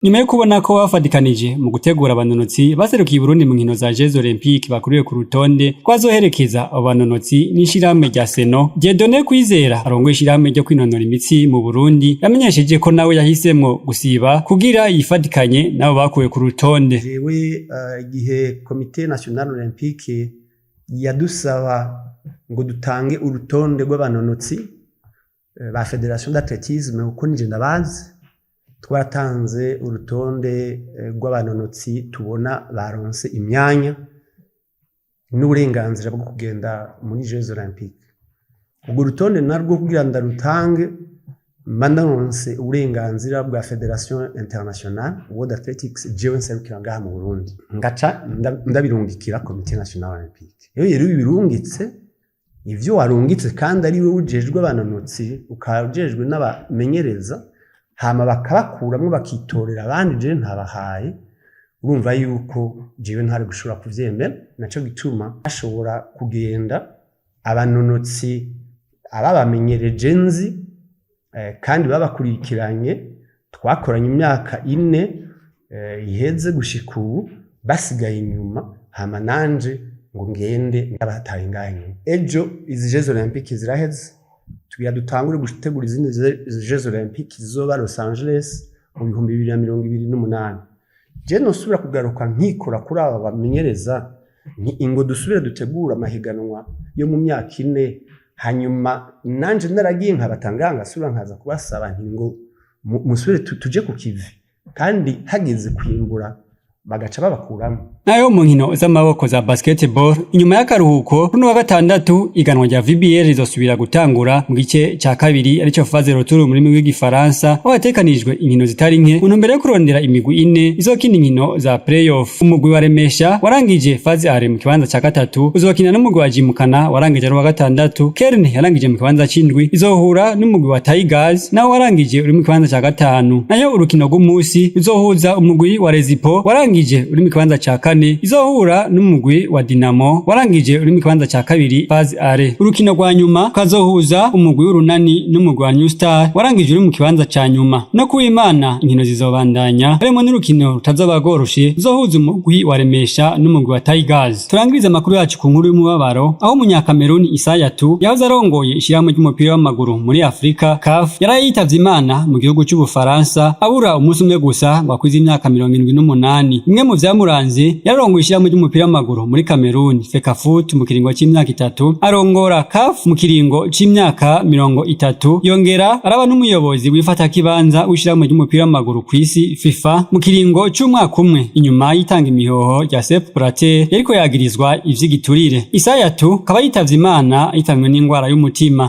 Nyuma yo kubona ko bafadikanije mu gutegura abanonotsi baserukiye Burundi mu nkino za Jeux Olympiques bakuriwe ku rutonde kwazoherekeza abo banonotsi n'ishirahamwe rya Seno, Dieudonné Kwizera arongoye ishirahamwe ryo kwinonora imitsi mu Burundi yamenyesheje ko nawe yahisemwo gusiba kugira yifadikanye nabo bakuwe ku rutonde. Jewe igihe Comité National Olympique yadusaba ngo dutange urutonde rw'abanonotsi ba Federation d'Athlétisme uko nije ndabazi, twaratanze urutonde rw'abanonotsi tubona baronse imyanya n'uburenganzira bwo kugenda muri Jeux Olympiques. Ubwo rutonde narwo kugira ndarutange mandaronse uburenganzira bwa Federation Internationale World Athletics jewe nserukira ngaha mu Burundi, ngaca ndabirungikira Comité National Olympique. Rero birungitse ivyo warungitse kandi ari we ujejwe abanonotsi ukajejwe n'abamenyereza hama bakabakuramwo bakitorera abandi je ntabahaye, urumva yuko jewe ntari gushobora kuvyemera, naco gituma ashobora kugenda abanonotsi ababamenyereje nzi kandi babakurikiranye twakoranye imyaka 4 iheze gushika ubu basigaye inyuma, hama nanje ngo ngende ndabataye ngahe. Ejo izi Jeux Olympiques ziraheze, tugira dutangure gutegura izindi Jeux Olympiques zizoba Los Angeles mu 2028. Je nosubira kugaruka nkikora kuri aba bamenyereza ni ingo dusubire dutegura amahiganwa yo mu myaka 4, hanyuma nanje naragiye nkabatanganga sura nkaza kubasaba nti ngo musubire tuje ku kivi kandi hageze kwimbura bagaca babakuramo. Nayo mu nkino z'amaboko za basketball inyuma y'akaruhuko kuno wa gatandatu iganwa rya VBL rizosubira gutangura mu gice ca kabiri arico phase retour muri migwi w'igifaransa, aho hatekanijwe inkino zitari nke mu ntumbero yo kurondera imigwi 4 izokina inkino za playoff. Umugwi wa Remesha warangije phase are mu kibanza ca gatatu uzokina n'umugwi wa Jimukana warangije ari wa gatandatu. Kern yarangije mu kibanza c'indwi izohura n'umugwi wa Tigers nawo warangije uri mu kibanza ca gatanu. Nayo urukino rw'umusi uzohuza umugwi wa Rezipo warangije uri mu kibanza ca kane izohura n'umugwi wa Dinamo warangije uri mu kibanza ca kabiri phase are. Urukino rwa nyuma kazohuza umugwi w'Urunani n'umugwi wa New Star warangije uri mu kibanza ca nyuma. No kuwimana inkino zizobandanya harimo n'urukino rutazabagoroshe uzohuza umugwi wa Remesha n'umugwi wa Tigers. Turangiriza amakuru yacu ku nkuru y'umubabaro aho umunyakameruni Isayatu yahoze arongoye ishirahamwe ry'umupira w'amaguru muri Afrika CAF yarayitavye Imana mu gihugu cy'Ubufaransa abura umunsi umwe gusa ngo akwize imyaka 78. Imwe mu vyamuranze yarongoye ishirahamwe ry'umupira w'amaguru muri Cameroon Fecafoot mu kiringo c'imyaka 3, arongora CAF mu kiringo c'imyaka 30, yongera araba n'umuyobozi wifata kibanza w'ishirahamwe ry'umupira w'amaguru kw'isi FIFA mu kiringo c'umwaka umwe inyuma y'itanga imihoho rya Sepp Blatter yariko yagirizwa ivy'igiturire. Isayatu kaba yitavye Imana yitanywe n'ingwara y'umutima.